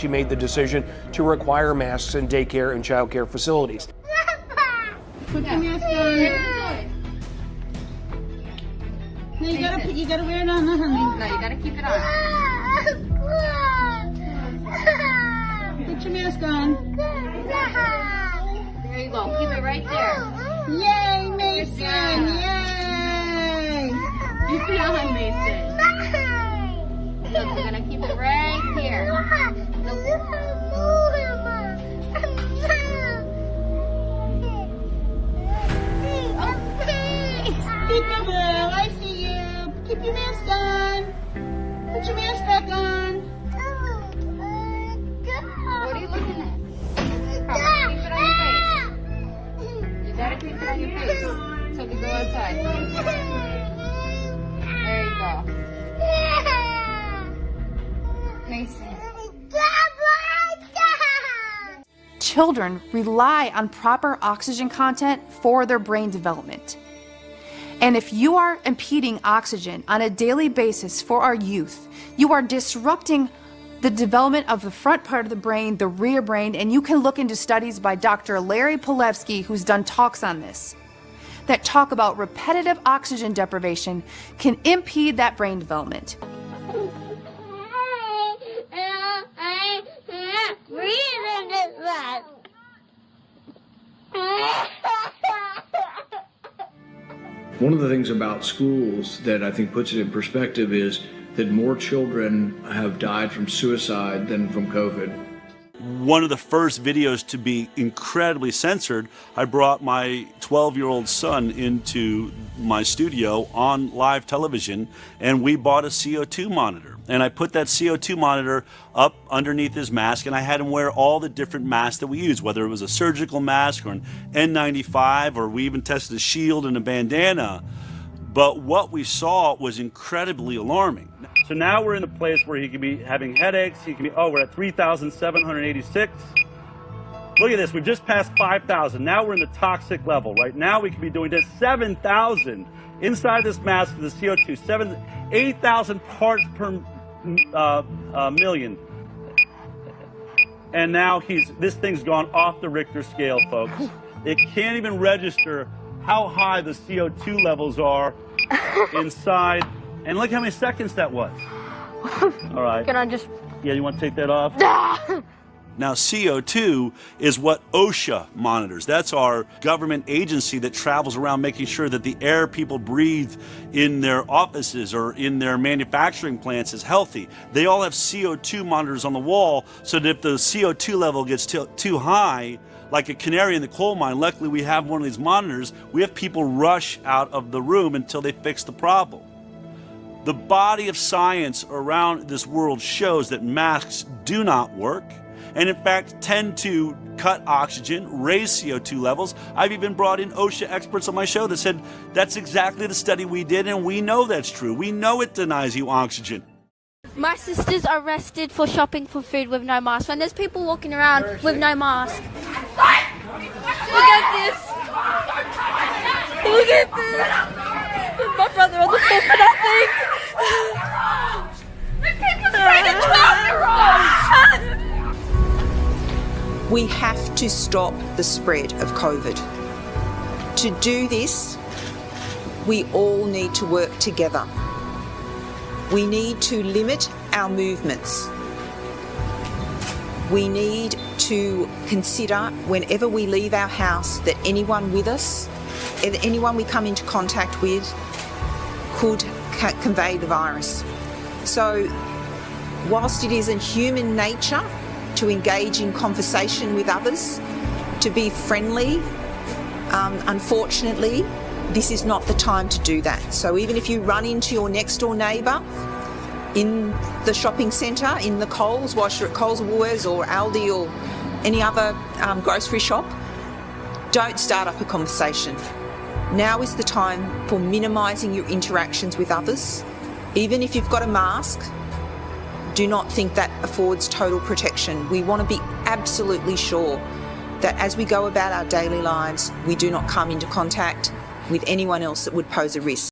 She made the decision to require masks in daycare and childcare facilities. Put your mask on. No, you gotta wear it on, honey. No, you gotta keep it on. Put your mask on. There you go. Keep it right there. Yay, Mason! Yay! Keep it on, Mason. Look, we're gonna keep it right here. Peekaboo, I see you. Keep your mask on. Put your mask back on. What are you looking at? Come, keep it on your face. You gotta keep it on your face so we go outside. There you go. Mason. Children rely on proper oxygen content for their brain development. And if you are impeding oxygen on a daily basis for our youth, you are disrupting the development of the front part of the brain, the rear brain, and you can look into studies by Dr. Larry Pilevsky, who's done talks on this, that talk about repetitive oxygen deprivation can impede that brain development. One of the things about schools that I think puts it in perspective is that more children have died from suicide than from COVID. One of the first videos to be incredibly censored, I brought my 12-year-old son into my studio on live television, and we bought a CO2 monitor. And I put that CO2 monitor up underneath his mask, and I had him wear all the different masks that we use, whether it was a surgical mask or an N95, or we even tested a shield and a bandana. But what we saw was incredibly alarming. So now we're in a place where he could be having headaches. He can be, we're at 3,786. Look at this, we just passed 5,000. Now we're in the toxic level. Right now we could be doing this 7,000 inside this mask of the CO2, 8,000 parts per million. And now this thing's gone off the Richter scale, folks. It can't even register how high the CO2 levels are inside. And look how many seconds that was. All right. Can I just... Yeah, you want to take that off? Now, CO2 is what OSHA monitors. That's our government agency that travels around making sure that the air people breathe in their offices or in their manufacturing plants is healthy. They all have CO2 monitors on the wall so that if the CO2 level gets too high, like a canary in the coal mine, luckily we have one of these monitors, we have people rush out of the room until they fix the problem. The body of science around this world shows that masks do not work, and in fact tend to cut oxygen, raise CO2 levels. I've even brought in OSHA experts on my show that said that's exactly the study we did, and we know that's true. We know it denies you oxygen. My sister's arrested for shopping for food with no mask, and there's people walking around with no mask. Look at this! Look at this! My brother on the floor for nothing! The people sprayed a 12-year-old! We have to stop the spread of COVID. To do this, we all need to work together. We need to limit our movements. We need to consider whenever we leave our house that anyone with us, anyone we come into contact with, could convey the virus. So, whilst it is in human nature to engage in conversation with others, to be friendly, unfortunately, this is not the time to do that. So even if you run into your next door neighbour in the shopping centre, in the Coles, whilst you're at Coles or Woolworths or Aldi or any other grocery shop, don't start up a conversation. Now is the time for minimising your interactions with others. Even if you've got a mask, do not think that affords total protection. We want to be absolutely sure that as we go about our daily lives, we do not come into contact with anyone else that would pose a risk.